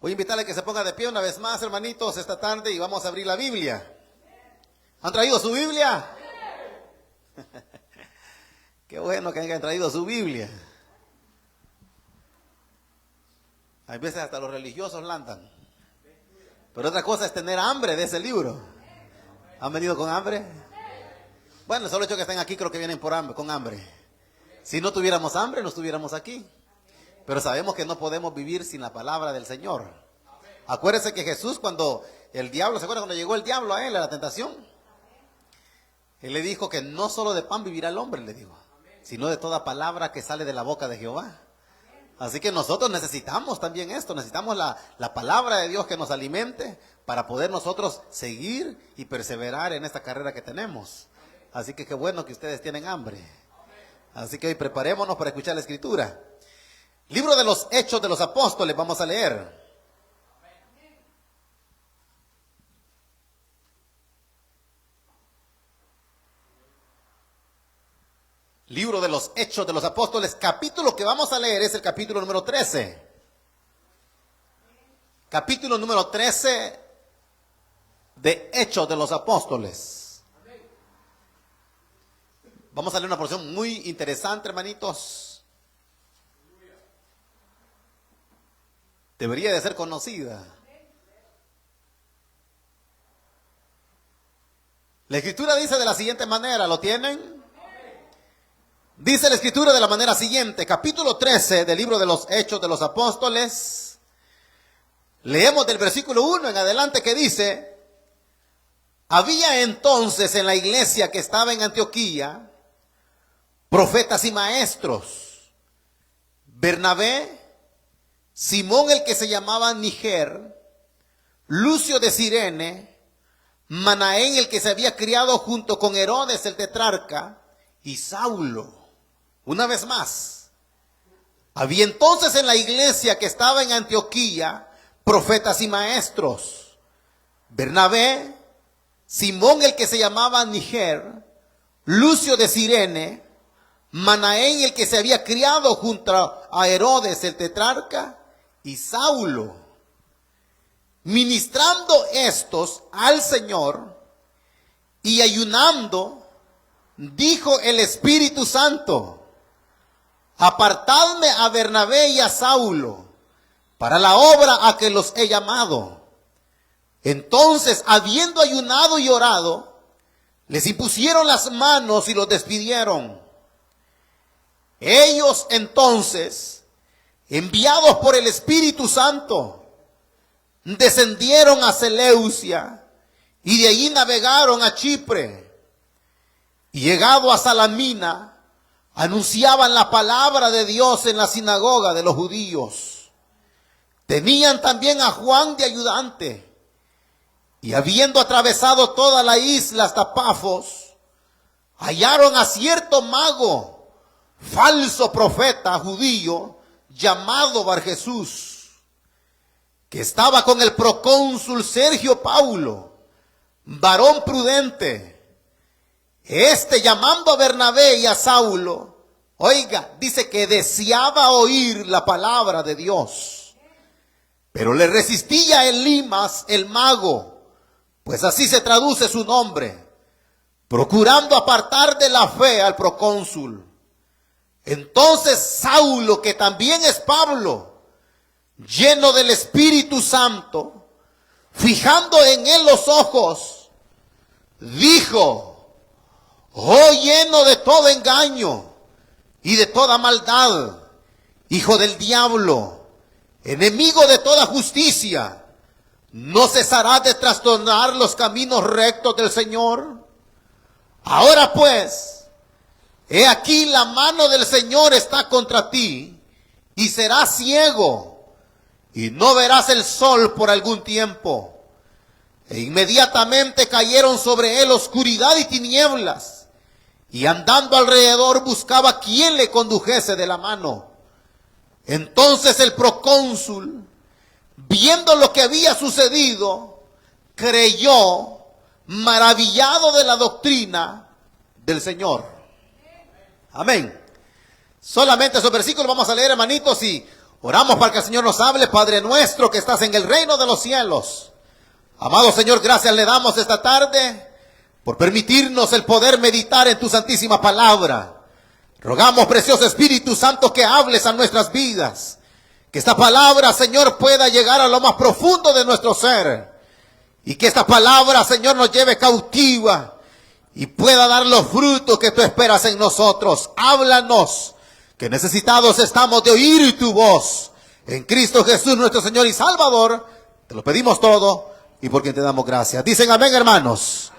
Voy a invitarle a que se ponga de pie una vez más, hermanitos, esta tarde y vamos a abrir la Biblia. ¿Han traído su Biblia? Qué bueno que hayan traído su Biblia. Hay veces hasta los religiosos lanzan. Pero otra cosa es tener hambre de ese libro. ¿Han venido con hambre? Bueno, el solo hecho que estén aquí creo que vienen por hambre, con hambre. Si no tuviéramos hambre, no estuviéramos aquí. Pero sabemos que no podemos vivir sin la palabra del Señor. Acuérdense que Jesús, cuando el diablo, ¿se acuerdan cuando llegó el diablo a él, a la tentación? Él le dijo que no solo de pan vivirá el hombre, le dijo, sino de toda palabra que sale de la boca de Jehová. Así que nosotros necesitamos también esto, necesitamos la palabra de Dios que nos alimente para poder nosotros seguir y perseverar en esta carrera que tenemos. Así que qué bueno que ustedes tienen hambre. Así que hoy preparémonos para escuchar la Escritura. Libro de los Hechos de los Apóstoles, vamos a leer. Libro de los Hechos de los Apóstoles, capítulo que vamos a leer es el capítulo número 13. Capítulo número 13 de Hechos de los Apóstoles. Vamos a leer una porción muy interesante, hermanitos. Debería de ser conocida. La Escritura dice de la siguiente manera, ¿lo tienen? Dice la Escritura de la manera siguiente, capítulo 13 del libro de los Hechos de los Apóstoles. Leemos del versículo 1 en adelante que dice: había entonces en la iglesia que estaba en Antioquía profetas y maestros, Bernabé, Simón el que se llamaba Niger, Lucio de Cirene, Manaén el que se había criado junto con Herodes el tetrarca, y Saulo. Una vez más, había entonces en la iglesia que estaba en Antioquía profetas y maestros, Bernabé, Simón el que se llamaba Niger, Lucio de Cirene, Manaén el que se había criado junto a Herodes el tetrarca, y Saulo. Ministrando estos al Señor y ayunando, dijo el Espíritu Santo: apartadme a Bernabé y a Saulo para la obra a que los he llamado. Entonces, habiendo ayunado y orado, les impusieron las manos y los despidieron. Ellos entonces, enviados por el Espíritu Santo, descendieron a Seleucia y de allí navegaron a Chipre. Y llegado a Salamina, anunciaban la palabra de Dios en la sinagoga de los judíos. Tenían también a Juan de ayudante. Y habiendo atravesado toda la isla hasta Pafos, hallaron a cierto mago, falso profeta judío, llamado Barjesús, que estaba con el procónsul Sergio Paulo, varón prudente. Este, llamando a Bernabé y a Saulo, oiga, dice que deseaba oír la palabra de Dios, pero le resistía Elimas el mago, pues así se traduce su nombre, procurando apartar de la fe al procónsul. Entonces Saulo, que también es Pablo, lleno del Espíritu Santo, fijando en él los ojos, dijo: oh, lleno de todo engaño y de toda maldad, hijo del diablo, enemigo de toda justicia, ¿no cesarás de trastornar los caminos rectos del Señor? Ahora pues, he aquí la mano del Señor está contra ti, y serás ciego, y no verás el sol por algún tiempo. E inmediatamente cayeron sobre él oscuridad y tinieblas, y andando alrededor buscaba quien le condujese de la mano. Entonces el procónsul, viendo lo que había sucedido, creyó, maravillado de la doctrina del Señor. Amén. Solamente esos versículos vamos a leer, hermanitos, y Oramos para que el Señor nos hable. Padre nuestro que estás en el reino de los cielos. Amado Señor, gracias le damos esta tarde por permitirnos el poder meditar en tu santísima palabra. Rogamos, precioso Espíritu Santo, que hables a nuestras vidas. Que esta palabra, Señor, pueda llegar a lo más profundo de nuestro ser. Y que esta palabra, Señor, nos lleve cautiva y pueda dar los frutos que tú esperas en nosotros. Háblanos, que necesitados estamos de oír tu voz. En Cristo Jesús, nuestro Señor y Salvador, te lo pedimos todo y por quien te damos gracias. Dicen amén, hermanos.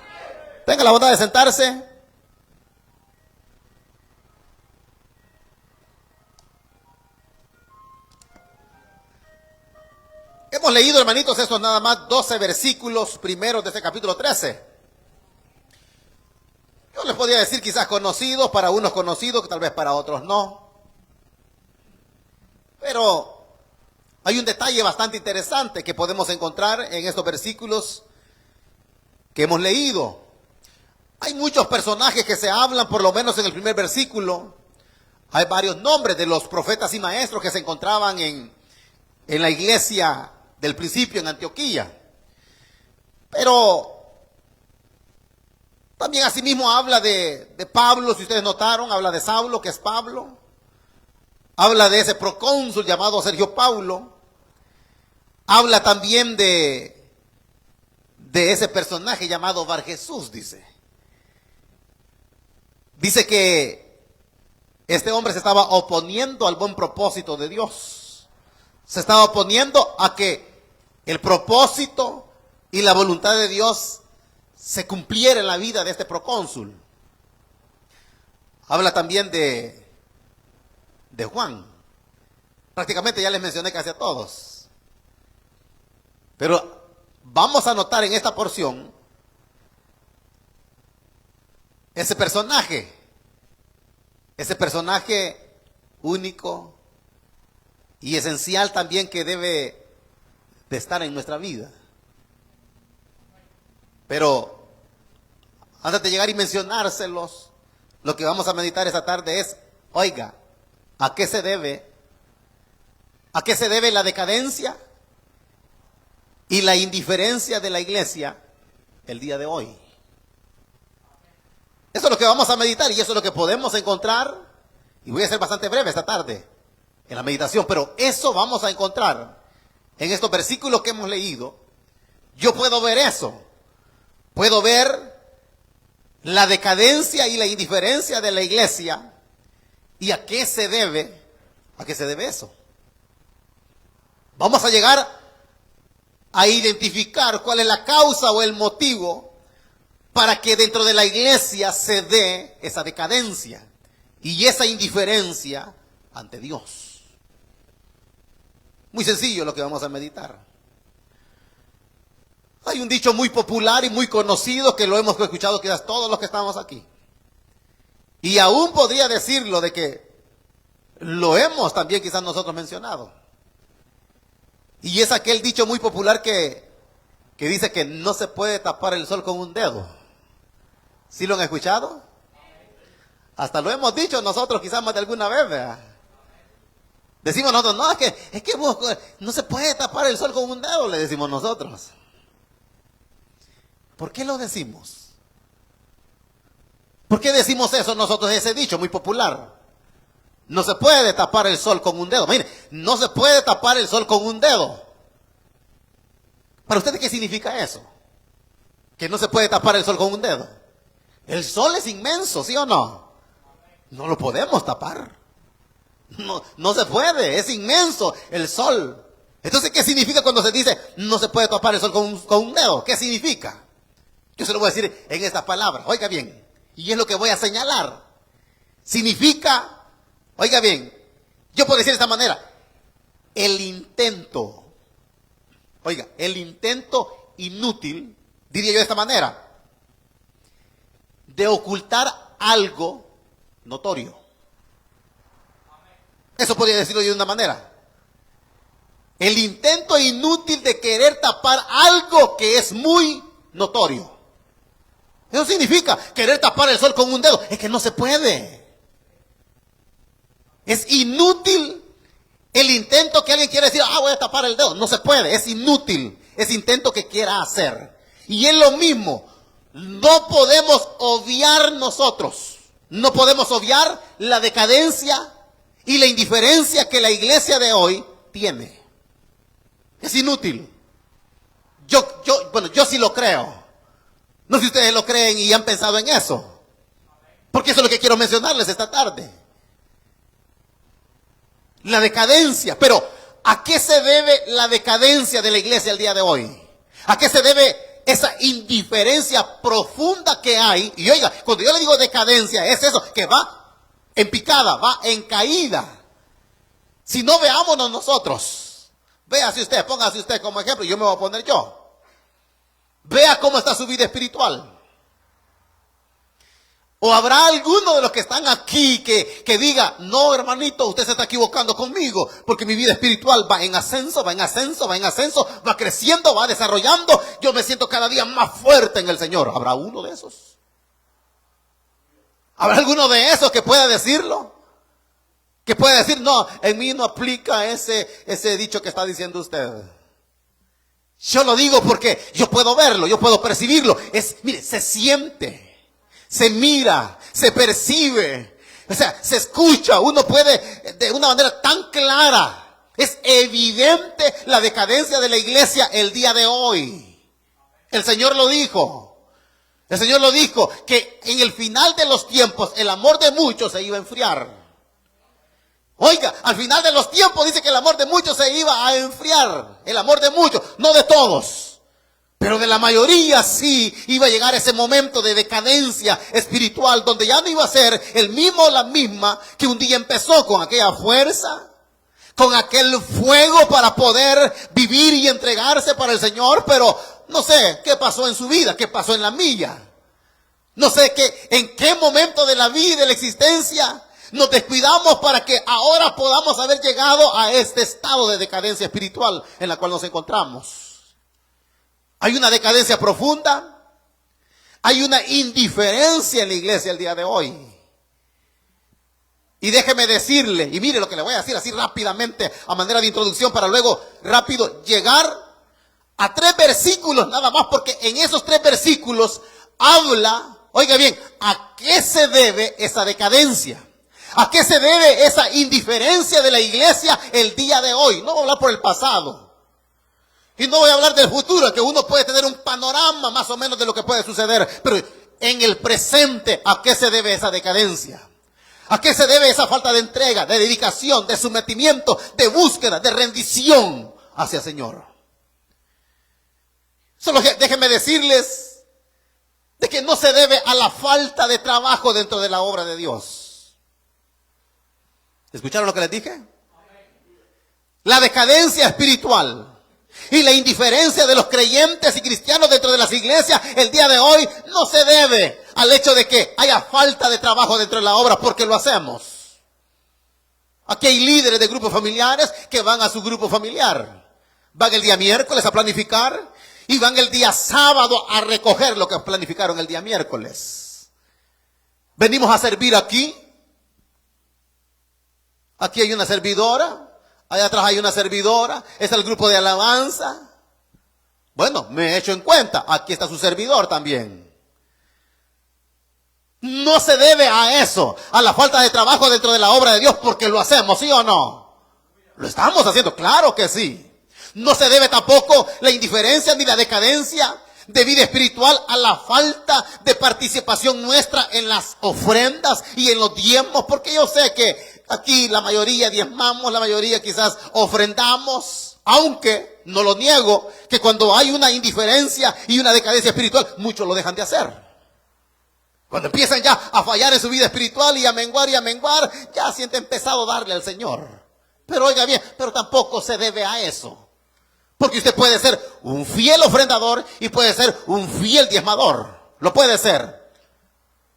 Tenga la bondad de sentarse. Hemos leído, hermanitos, estos nada más 12 versículos primeros de este capítulo 13. Yo les podría decir quizás conocidos, para unos conocidos, que tal vez para otros no. Pero hay un detalle bastante interesante que podemos encontrar en estos versículos que hemos leído. Hay muchos personajes que se hablan, por lo menos en el primer versículo. Hay varios nombres de los profetas y maestros que se encontraban en la iglesia del principio en Antioquía. Pero también asimismo habla de Pablo, si ustedes notaron, habla de Saulo, que es Pablo. Habla de ese procónsul llamado Sergio Paulo. Habla también de ese personaje llamado Bar Jesús, dice. Dice que este hombre se estaba oponiendo al buen propósito de Dios. Se estaba oponiendo a que el propósito y la voluntad de Dios se cumpliera en la vida de este procónsul. Habla también de Juan. Prácticamente ya les mencioné casi a todos. Pero vamos a notar en esta porción ese personaje único y esencial también que debe de estar en nuestra vida. Pero antes de llegar y mencionárselos, lo que vamos a meditar esta tarde es, oiga, ¿a qué se debe? ¿A qué se debe la decadencia y la indiferencia de la iglesia el día de hoy? Eso es lo que vamos a meditar y eso es lo que podemos encontrar. Y voy a ser bastante breve esta tarde en la meditación, pero eso vamos a encontrar en estos versículos que hemos leído. Yo puedo ver eso. Puedo ver la decadencia y la indiferencia de la iglesia. ¿Y a qué se debe? ¿A qué se debe eso? Vamos a llegar a identificar cuál es la causa o el motivo para que dentro de la iglesia se dé esa decadencia y esa indiferencia ante Dios. Muy sencillo lo que vamos a meditar. Hay un dicho muy popular y muy conocido que lo hemos escuchado quizás todos los que estamos aquí. Y aún podría decirlo de que lo hemos también quizás nosotros mencionado. Y es aquel dicho muy popular que dice que no se puede tapar el sol con un dedo. ¿Sí lo han escuchado? Hasta lo hemos dicho nosotros quizás más de alguna vez, ¿verdad? Decimos nosotros, no, es que no se puede tapar el sol con un dedo, le decimos nosotros. ¿Por qué lo decimos? ¿Por qué decimos eso nosotros, ese dicho muy popular? No se puede tapar el sol con un dedo. Mire, no se puede tapar el sol con un dedo. ¿Para ustedes qué significa eso? Que no se puede tapar el sol con un dedo. El sol es inmenso, ¿sí o no? No lo podemos tapar. No se puede, es inmenso el sol. Entonces, ¿qué significa cuando se dice no se puede tapar el sol con un dedo? ¿Qué significa? Yo se lo voy a decir en estas palabras. Oiga bien, y es lo que voy a señalar. Significa, oiga bien, yo puedo decir de esta manera, el intento inútil, diría yo de esta manera, de ocultar algo notorio. Eso podría decirlo de una manera. El intento inútil de querer tapar algo que es muy notorio. Eso significa querer tapar el sol con un dedo. Es que no se puede. Es inútil El intento que alguien quiere decir, voy a tapar el dedo, no se puede, es inútil ese intento que quiera hacer. Y es lo mismo, no podemos obviar nosotros, no podemos obviar la decadencia y la indiferencia que la iglesia de hoy tiene. Es inútil. Yo sí lo creo. No sé si ustedes lo creen y han pensado en eso. Porque eso es lo que quiero mencionarles esta tarde. La decadencia. Pero, ¿a qué se debe la decadencia de la iglesia el día de hoy? ¿A qué se debe esa indiferencia profunda que hay? Y oiga, cuando yo le digo decadencia, es eso, que va en picada, va en caída. Si no, veámonos nosotros. Véase usted, póngase usted como ejemplo, yo me voy a poner yo. Vea cómo está su vida espiritual. O habrá alguno de los que están aquí que diga, no, hermanito, usted se está equivocando conmigo, porque mi vida espiritual va en ascenso, va en ascenso, va en ascenso, va creciendo, va desarrollando, yo me siento cada día más fuerte en el Señor. ¿Habrá uno de esos? ¿Habrá alguno de esos que pueda decirlo? Que pueda decir, no, en mí no aplica ese dicho que está diciendo usted. Yo lo digo porque yo puedo verlo, yo puedo percibirlo. Mire, se siente. Se mira, se percibe, o sea, se escucha, uno puede de una manera tan clara. Es evidente la decadencia de la iglesia el día de hoy. El Señor lo dijo. El Señor lo dijo, que en el final de los tiempos el amor de muchos se iba a enfriar. Oiga, al final de los tiempos dice que el amor de muchos se iba a enfriar. El amor de muchos, no de todos. Pero de la mayoría sí iba a llegar ese momento de decadencia espiritual, donde ya no iba a ser el mismo o la misma que un día empezó con aquella fuerza, con aquel fuego para poder vivir y entregarse para el Señor. Pero no sé qué pasó en su vida, qué pasó en la mía. No sé en qué momento de la vida y de la existencia nos descuidamos para que ahora podamos haber llegado a este estado de decadencia espiritual en la cual nos encontramos. Hay una decadencia profunda, hay una indiferencia en la iglesia el día de hoy. Y déjeme decirle, y mire lo que le voy a decir así rápidamente a manera de introducción para luego rápido llegar a 3 versículos nada más, porque en esos 3 versículos habla, oiga bien, ¿a qué se debe esa decadencia? ¿A qué se debe esa indiferencia de la iglesia el día de hoy? No voy a hablar por el pasado. Y no voy a hablar del futuro, que uno puede tener un panorama más o menos de lo que puede suceder. Pero en el presente, ¿a qué se debe esa decadencia? ¿A qué se debe esa falta de entrega, de dedicación, de sometimiento, de búsqueda, de rendición hacia el Señor? Solo déjenme decirles de que no se debe a la falta de trabajo dentro de la obra de Dios. ¿Escucharon lo que les dije? La decadencia espiritual y la indiferencia de los creyentes y cristianos dentro de las iglesias el día de hoy no se debe al hecho de que haya falta de trabajo dentro de la obra, porque lo hacemos. Aquí hay líderes de grupos familiares que van a su grupo familiar. Van el día miércoles a planificar y van el día sábado a recoger lo que planificaron el día miércoles. Venimos a servir aquí. Aquí hay una servidora. Allá atrás hay una servidora, es el grupo de alabanza. Bueno, me he hecho en cuenta, aquí está su servidor también. No se debe a eso, a la falta de trabajo dentro de la obra de Dios, porque lo hacemos, ¿sí o no? Lo estamos haciendo, claro que sí. No se debe tampoco la indiferencia ni la decadencia de vida espiritual a la falta de participación nuestra en las ofrendas y en los diezmos, porque yo sé que aquí la mayoría diezmamos, la mayoría quizás ofrendamos, aunque no lo niego, que cuando hay una indiferencia y una decadencia espiritual, muchos lo dejan de hacer. Cuando empiezan ya a fallar en su vida espiritual y a menguar, ya sienten pesado darle al Señor. Pero oiga bien, pero tampoco se debe a eso. Porque usted puede ser un fiel ofrendador y puede ser un fiel diezmador. Lo puede ser.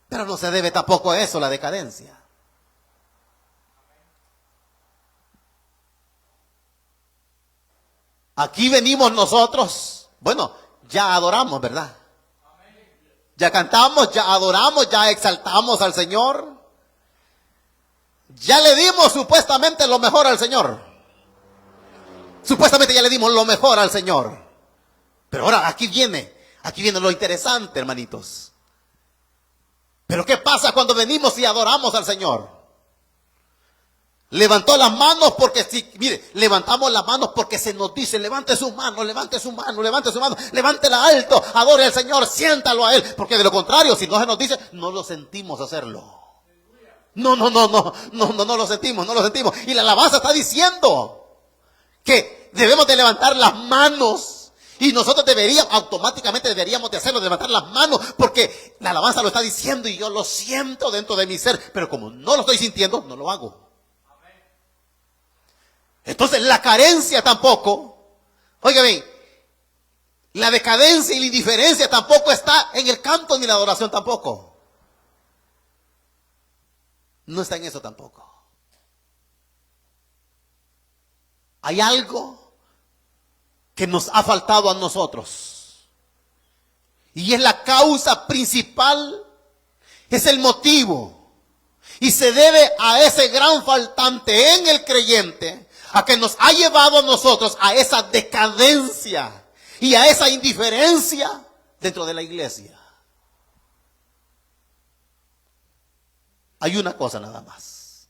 Pero no se debe tampoco a eso, la decadencia. Aquí venimos nosotros, bueno, ya adoramos, ¿verdad? Ya cantamos, ya adoramos, ya exaltamos al Señor. Ya le dimos supuestamente lo mejor al Señor. Supuestamente ya le dimos lo mejor al Señor. Pero ahora aquí viene lo interesante, hermanitos. Pero ¿qué pasa cuando venimos y adoramos al Señor? Levantó las manos porque mire, levantamos las manos porque se nos dice, levante su mano, levante su mano, levante su mano, levántela alto, adore al Señor, siéntalo a Él, porque de lo contrario, si no se nos dice, no lo sentimos hacerlo. No lo sentimos, no lo sentimos. Y la alabanza está diciendo que debemos de levantar las manos. Y nosotros automáticamente deberíamos de hacerlo, de levantar las manos, porque la alabanza lo está diciendo y yo lo siento dentro de mi ser, pero como no lo estoy sintiendo, no lo hago. Entonces la carencia tampoco, oiga bien, la decadencia y la indiferencia tampoco está en el canto ni la adoración tampoco. No está en eso tampoco. Hay algo que nos ha faltado a nosotros. Y es la causa principal, es el motivo. Y se debe a ese gran faltante en el creyente, a que nos ha llevado a nosotros a esa decadencia y a esa indiferencia dentro de la iglesia. Hay una cosa nada más.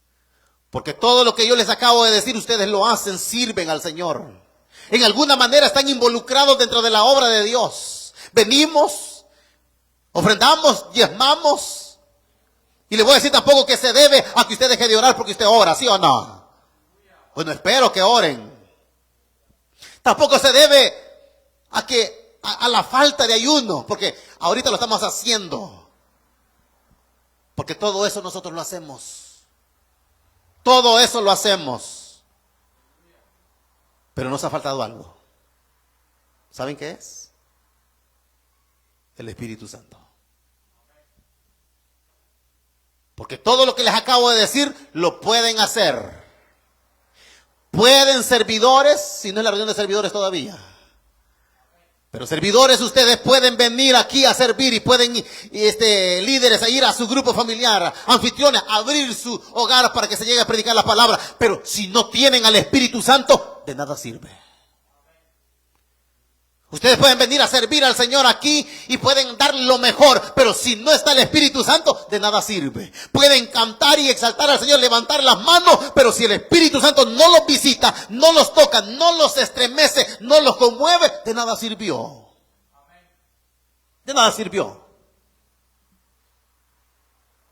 Porque todo lo que yo les acabo de decir, ustedes lo hacen, sirven al Señor. En alguna manera están involucrados dentro de la obra de Dios. Venimos, ofrendamos, diezmamos. Y le voy a decir tampoco que se debe a que usted deje de orar porque usted ora, ¿sí o no? Bueno, espero que oren. Tampoco se debe a la falta de ayuno, porque ahorita lo estamos haciendo. Porque todo eso nosotros lo hacemos. Todo eso lo hacemos. Pero nos ha faltado algo. ¿Saben qué es? El Espíritu Santo. Porque todo lo que les acabo de decir lo pueden hacer. Pueden servidores, si no es la reunión de servidores todavía. Pero servidores, ustedes pueden venir aquí a servir y pueden, líderes, a ir a su grupo familiar, anfitriones, abrir su hogar para que se llegue a predicar la palabra. Pero si no tienen al Espíritu Santo, de nada sirve. Ustedes pueden venir a servir al Señor aquí y pueden dar lo mejor, pero si no está el Espíritu Santo, de nada sirve. Pueden cantar y exaltar al Señor, levantar las manos, pero si el Espíritu Santo no los visita, no los toca, no los estremece, no los conmueve, de nada sirvió. De nada sirvió.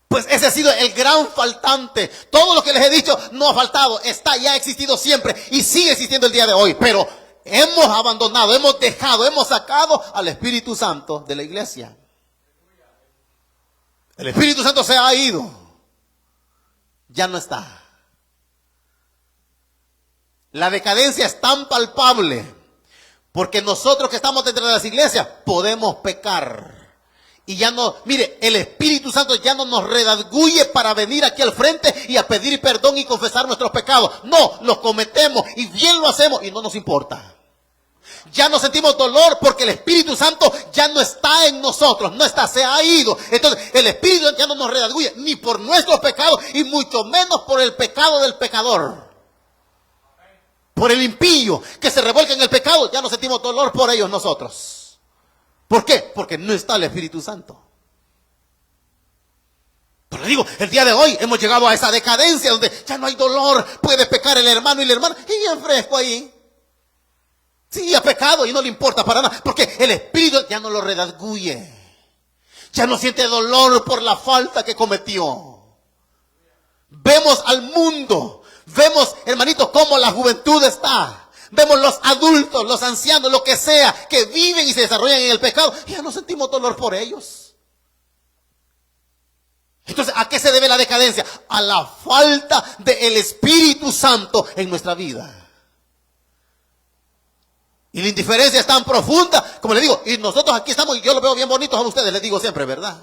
Pues ese ha sido el gran faltante. Todo lo que les he dicho no ha faltado, está y ha existido siempre y sigue existiendo el día de hoy, pero hemos abandonado, hemos dejado, hemos sacado al Espíritu Santo de la iglesia. El Espíritu Santo se ha ido. Ya no está. La decadencia es tan palpable porque nosotros que estamos dentro de las iglesias podemos pecar. Y ya no, mire, el Espíritu Santo ya no nos redarguye para venir aquí al frente y a pedir perdón y confesar nuestros pecados. No, los cometemos y bien lo hacemos y no nos importa. Ya no sentimos dolor porque el Espíritu Santo ya no está en nosotros, no está, se ha ido. Entonces el Espíritu ya no nos redarguye ni por nuestros pecados y mucho menos por el pecado del pecador. Por el impío que se revuelca en el pecado, ya no sentimos dolor por ellos nosotros. ¿Por qué? Porque no está el Espíritu Santo. Pero le digo, el día de hoy hemos llegado a esa decadencia donde ya no hay dolor, puede pecar el hermano y la hermana y bien fresco ahí. Sí, ha pecado y no le importa para nada, porque el Espíritu ya no lo redarguye. Ya no siente dolor por la falta que cometió. Vemos al mundo, vemos, hermanitos, cómo la juventud está. Vemos los adultos, los ancianos, lo que sea, que viven y se desarrollan en el pecado. Y ya no sentimos dolor por ellos. Entonces, ¿a qué se debe la decadencia? A la falta del Espíritu Santo en nuestra vida. Y la indiferencia es tan profunda, como le digo, y nosotros aquí estamos, y yo lo veo bien bonitos a ustedes, les digo siempre, ¿verdad?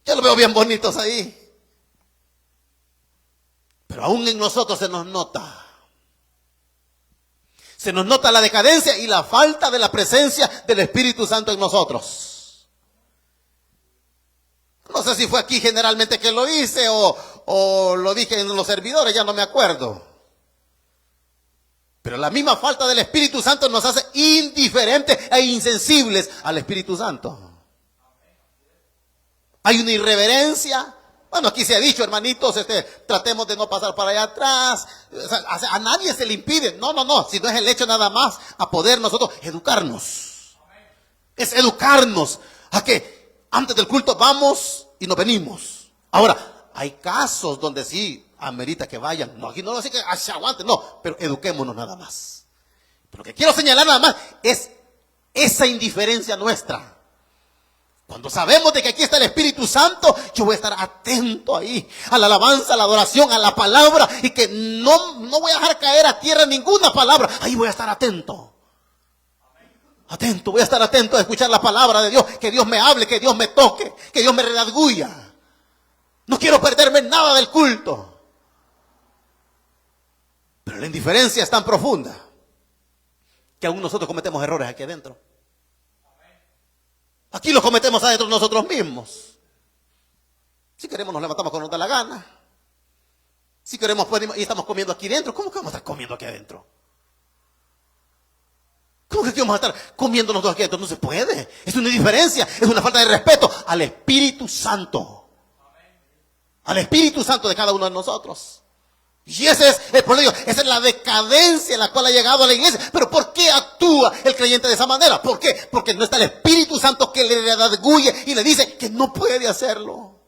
Yo lo veo bien bonitos ahí. Pero aún en nosotros se nos nota. Se nos nota la decadencia y la falta de la presencia del Espíritu Santo en nosotros. No sé si fue aquí generalmente que lo hice o lo dije en los servidores, ya no me acuerdo. Pero la misma falta del Espíritu Santo nos hace indiferentes e insensibles al Espíritu Santo. Hay una irreverencia. Bueno, aquí se ha dicho, hermanitos, tratemos de no pasar para allá atrás. O sea, a nadie se le impide. No, si no es el hecho nada más a poder nosotros educarnos. Es educarnos a que antes del culto vamos y nos venimos. Ahora, hay casos donde sí amerita que vayan. No, aquí no lo hace que se aguante, no, pero eduquémonos nada más. Pero lo que quiero señalar nada más es esa indiferencia nuestra. Cuando sabemos de que aquí está el Espíritu Santo, yo voy a estar atento ahí a la alabanza, a la adoración, a la palabra, y que no voy a dejar caer a tierra ninguna palabra. Ahí voy a estar atento. Atento, voy a estar atento a escuchar la palabra de Dios, que Dios me hable, que Dios me toque, que Dios me redarguya. No quiero perderme nada del culto. Pero la indiferencia es tan profunda que aún nosotros cometemos errores aquí adentro. Aquí los cometemos adentro nosotros mismos. Si queremos nos levantamos cuando nos da la gana. Si queremos y estamos comiendo aquí dentro. ¿Cómo que vamos a estar comiendo aquí adentro? ¿Cómo que aquí vamos a estar comiendo nosotros aquí adentro? No se puede. Es una indiferencia, es una falta de respeto al Espíritu Santo. Al Espíritu Santo de cada uno de nosotros. Y ese es el problema, esa es la decadencia en la cual ha llegado a la iglesia. Pero ¿por qué actúa el creyente de esa manera? ¿Por qué? Porque no está el Espíritu Santo que le redarguye y le dice que no puede hacerlo.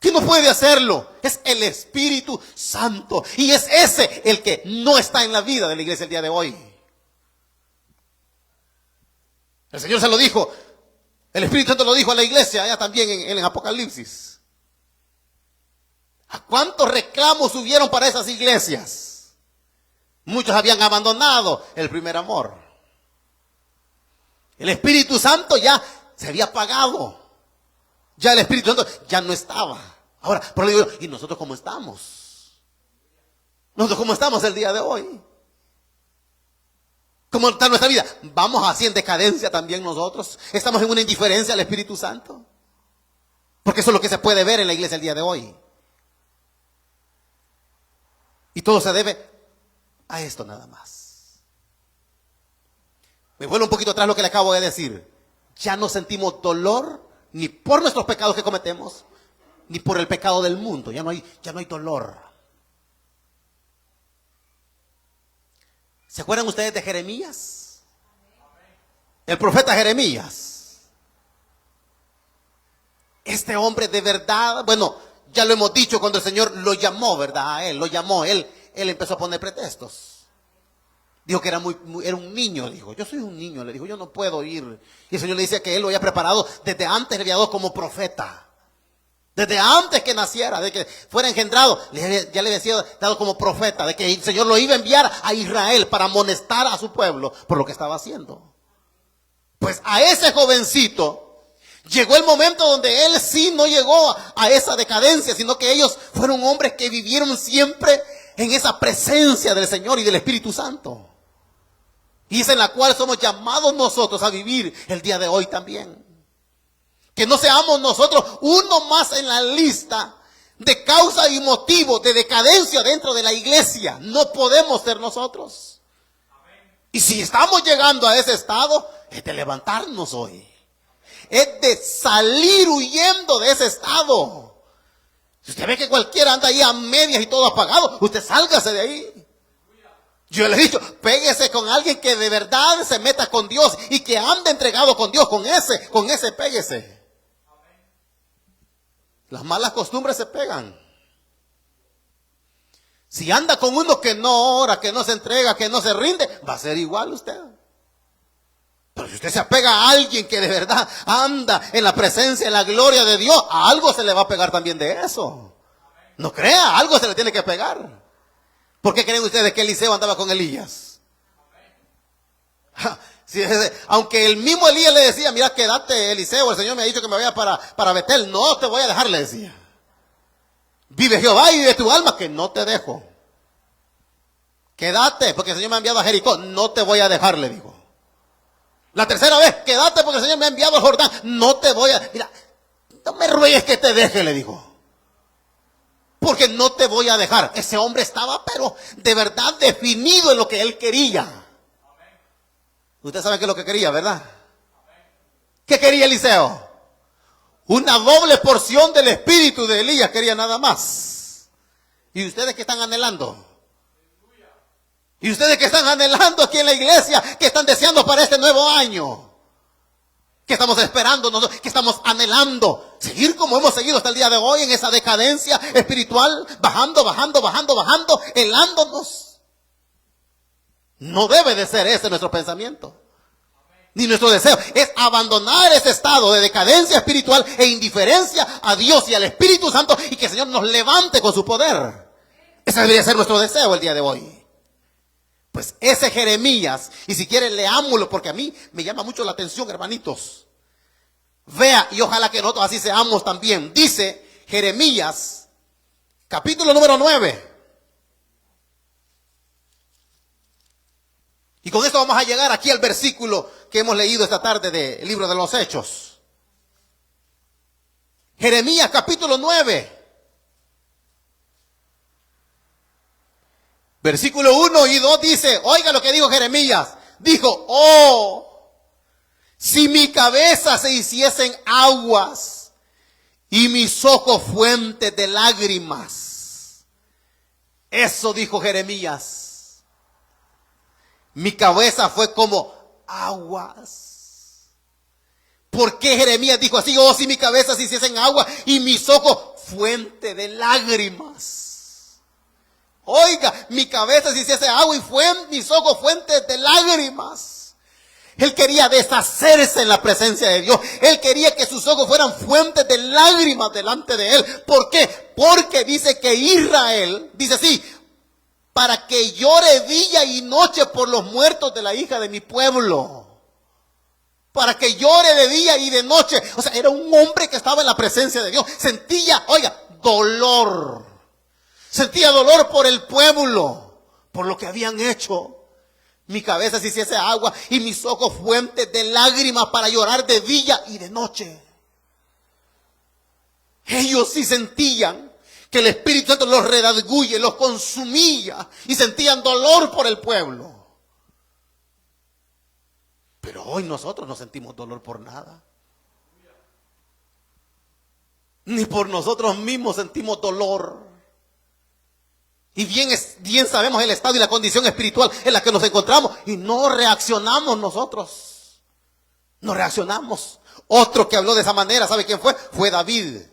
Que no puede hacerlo. Es el Espíritu Santo. Y es ese el que no está en la vida de la iglesia el día de hoy. El Señor se lo dijo. El Espíritu Santo lo dijo a la iglesia allá también en Apocalipsis. ¿A cuántos reclamos hubieron para esas iglesias? Muchos habían abandonado el primer amor. El Espíritu Santo ya se había apagado. Ya el Espíritu Santo ya no estaba. Ahora, por eso digo, ¿y nosotros cómo estamos? ¿Nosotros cómo estamos el día de hoy? ¿Cómo está nuestra vida? ¿Vamos así en decadencia también nosotros? ¿Estamos en una indiferencia al Espíritu Santo? Porque eso es lo que se puede ver en la iglesia el día de hoy. Y todo se debe a esto nada más. Me vuelvo un poquito atrás lo que le acabo de decir. Ya no sentimos dolor ni por nuestros pecados que cometemos, ni por el pecado del mundo. Ya no hay dolor. ¿Se acuerdan ustedes de Jeremías? El profeta Jeremías. Este hombre de verdad, bueno, ya lo hemos dicho cuando el Señor lo llamó, ¿verdad? A él, lo llamó, él empezó a poner pretextos. Dijo que era un niño, dijo, yo soy un niño, le dijo, yo no puedo ir. Y el Señor le dice que él lo había preparado desde antes, le había dado como profeta. Desde antes que naciera, de que fuera engendrado, ya le había dado como profeta, de que el Señor lo iba a enviar a Israel para amonestar a su pueblo por lo que estaba haciendo. Pues a ese jovencito llegó el momento donde él sí no llegó a esa decadencia, sino que ellos fueron hombres que vivieron siempre en esa presencia del Señor y del Espíritu Santo. Y es en la cual somos llamados nosotros a vivir el día de hoy también. Que no seamos nosotros uno más en la lista de causa y motivo de decadencia dentro de la iglesia. No podemos ser nosotros. Y si estamos llegando a ese estado, es de levantarnos hoy. Es de salir huyendo de ese estado. Si usted ve que cualquiera anda ahí a medias y todo apagado, usted sálgase de ahí. Yo le he dicho, péguese con alguien que de verdad se meta con Dios y que ande entregado con Dios. Con ese péguese. Las malas costumbres se pegan. Si anda con uno que no ora, que no se entrega, que no se rinde, va a ser igual usted. Pero si usted se apega a alguien que de verdad anda en la presencia, en la gloria de Dios, a algo se le va a pegar también de eso. No crea, algo se le tiene que pegar. ¿Por qué creen ustedes que Eliseo andaba con Elías? Sí, aunque el mismo Elías le decía, mira, quédate Eliseo, el Señor me ha dicho que me vaya para Betel, no te voy a dejar, le decía. Vive Jehová y vive tu alma, que no te dejo. Quédate, porque el Señor me ha enviado a Jericó, no te voy a dejar, le dijo. La tercera vez, quédate porque el Señor me ha enviado al Jordán, no te voy a... Mira, no me ruegues que te deje, le dijo. porque no te voy a dejar. Ese hombre estaba, pero de verdad definido en lo que él quería. Usted sabe qué es lo que quería, ¿verdad? ¿Qué quería Eliseo? Una doble porción del espíritu de Elías quería nada más. ¿Y ustedes qué están anhelando? ¿Y ustedes qué están anhelando aquí en la iglesia? ¿Qué están deseando para este nuevo año? ¿Qué estamos esperando nosotros? ¿Qué estamos anhelando? Seguir como hemos seguido hasta el día de hoy en esa decadencia espiritual, bajando, helándonos. No debe de ser ese nuestro pensamiento, ni nuestro deseo. Es abandonar ese estado de decadencia espiritual e indiferencia a Dios y al Espíritu Santo, y que el Señor nos levante con su poder. Ese debería ser nuestro deseo el día de hoy. Pues ese Jeremías, y si quieren leámoslo, porque a mí me llama mucho la atención, hermanitos. Vea, y ojalá que nosotros así seamos también. Dice Jeremías, capítulo número 9. Y con esto vamos a llegar aquí al versículo que hemos leído esta tarde del libro de los Hechos. Jeremías capítulo 9. Versículo 1 y 2 dice, oiga lo que dijo Jeremías. Dijo, oh, si mi cabeza se hiciesen aguas y mis ojos fuentes de lágrimas. Eso dijo Jeremías. Mi cabeza fue como aguas. ¿Por qué Jeremías dijo así? Oh, si mi cabeza se hiciesen agua y mis ojos fuente de lágrimas. Oiga, mi cabeza se hiciese agua y mis ojos fuentes de lágrimas. Él quería deshacerse en la presencia de Dios. Él quería que sus ojos fueran fuentes de lágrimas delante de él. ¿Por qué? Porque dice que Israel, dice así, para que llore día y noche por los muertos de la hija de mi pueblo. Para que llore de día y de noche. O sea, era un hombre que estaba en la presencia de Dios. Sentía, oiga, dolor. Sentía dolor por el pueblo, por lo que habían hecho. Mi cabeza se hiciese agua y mis ojos fuentes de lágrimas para llorar de día y de noche. Ellos sí sentían que el Espíritu Santo los redarguye, los consumía, y sentían dolor por el pueblo. Pero hoy nosotros no sentimos dolor por nada. Ni por nosotros mismos sentimos dolor. Y bien sabemos el estado y la condición espiritual en la que nos encontramos. Y no reaccionamos nosotros. No reaccionamos. Otro que habló de esa manera, ¿sabe quién fue? Fue David.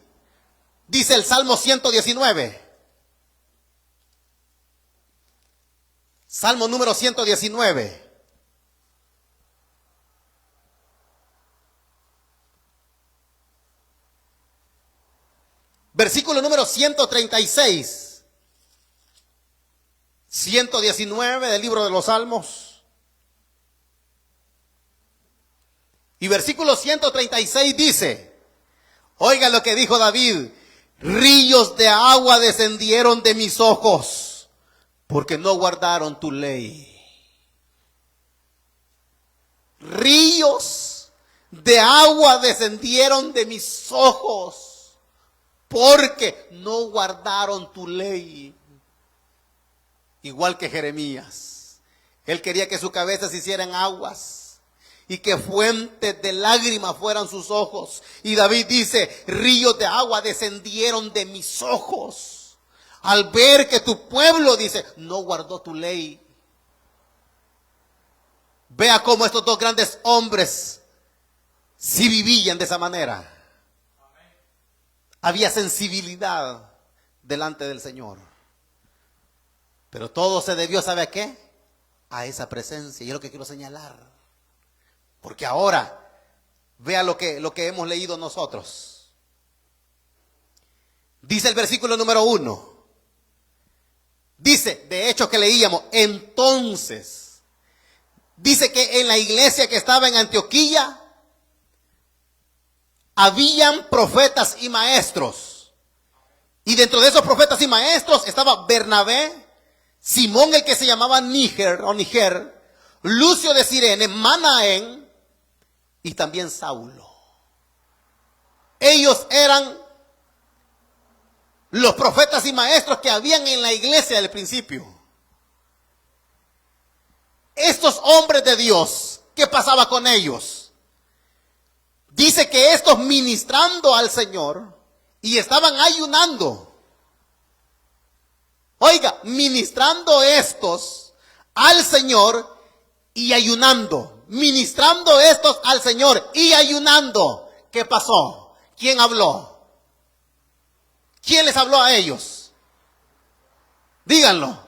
Dice el Salmo 119. Salmo número 119. Versículo número 136. 119 del libro de los Salmos. Y versículo 136 dice, oiga lo que dijo David, ríos de agua descendieron de mis ojos, porque no guardaron tu ley. Ríos de agua descendieron de mis ojos, porque no guardaron tu ley. Igual que Jeremías, él quería que su cabeza se hicieran aguas y que fuentes de lágrimas fueran sus ojos. Y David dice, ríos de agua descendieron de mis ojos al ver que tu pueblo, dice, no guardó tu ley. Vea cómo estos dos grandes hombres sí vivían de esa manera. Había sensibilidad delante del Señor. Pero todo se debió, ¿sabe a qué? A esa presencia. Y es lo que quiero señalar. Porque ahora, vea lo que hemos leído nosotros. Dice el versículo número 1. Dice, de hecho que leíamos, entonces, dice que en la iglesia que estaba en Antioquía, habían profetas y maestros. Y dentro de esos profetas y maestros estaba Bernabé, Simón el que se llamaba Níger, Lucio de Cirene, Manaén y también Saulo. Ellos eran los profetas y maestros que habían en la iglesia del principio. Estos hombres de Dios, ¿qué pasaba con ellos? Dice que estos ministrando al Señor y estaban ayunando. Oiga, ministrando estos al Señor y ayunando. Ministrando estos al Señor y ayunando. ¿Qué pasó? ¿Quién habló? ¿Quién les habló a ellos? Díganlo.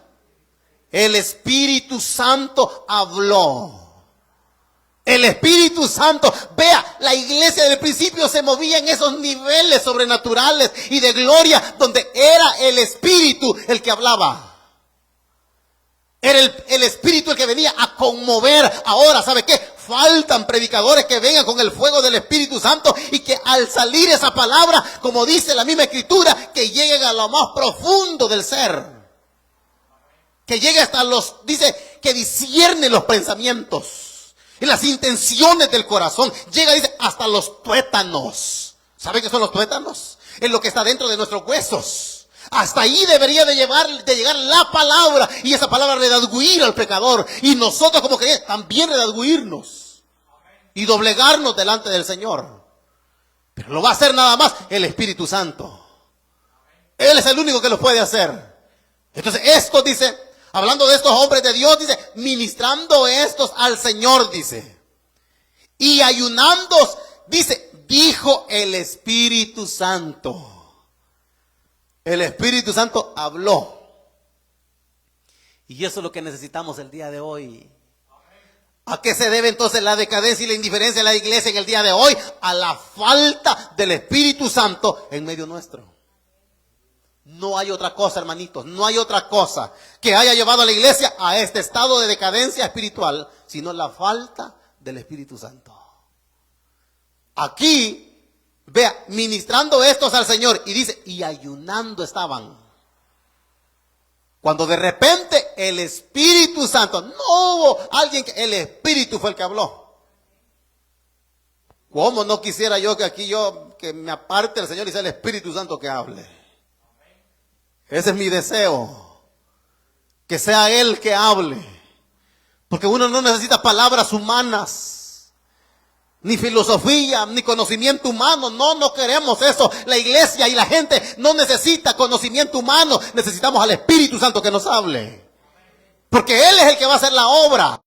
El Espíritu Santo habló. El Espíritu Santo, vea, la iglesia del principio se movía en esos niveles sobrenaturales y de gloria donde era el Espíritu el que hablaba. Era el Espíritu el que venía a conmover. Ahora, ¿sabe qué? Faltan predicadores que vengan con el fuego del Espíritu Santo y que al salir esa palabra, como dice la misma Escritura, que lleguen a lo más profundo del ser. Que llegue hasta dice, que discierne los pensamientos y las intenciones del corazón. Llega, dice, hasta los tuétanos. ¿Sabe qué son los tuétanos? Es lo que está dentro de nuestros huesos. Hasta ahí debería de llegar la palabra, y esa palabra redarguir al pecador. Y nosotros como creyentes también redarguirnos y doblegarnos delante del Señor. Pero lo va a hacer nada más el Espíritu Santo. Él es el único que lo puede hacer. Entonces esto dice, hablando de estos hombres de Dios, dice, ministrando estos al Señor, dice. Y ayunando, dice, dijo el Espíritu Santo. El Espíritu Santo habló. Y eso es lo que necesitamos el día de hoy. ¿A qué se debe entonces la decadencia y la indiferencia de la iglesia en el día de hoy? A la falta del Espíritu Santo en medio nuestro. No hay otra cosa, hermanitos, no hay otra cosa que haya llevado a la iglesia a este estado de decadencia espiritual, sino la falta del Espíritu Santo. Aquí, vea, ministrando estos al Señor, y dice, y ayunando estaban. Cuando de repente el Espíritu Santo, no hubo alguien el Espíritu fue el que habló. ¿Cómo no quisiera yo que me aparte el Señor y sea el Espíritu Santo que hable? Ese es mi deseo, que sea Él que hable, porque uno no necesita palabras humanas, ni filosofía, ni conocimiento humano. No queremos eso. La iglesia y la gente no necesita conocimiento humano, necesitamos al Espíritu Santo que nos hable, porque Él es el que va a hacer la obra.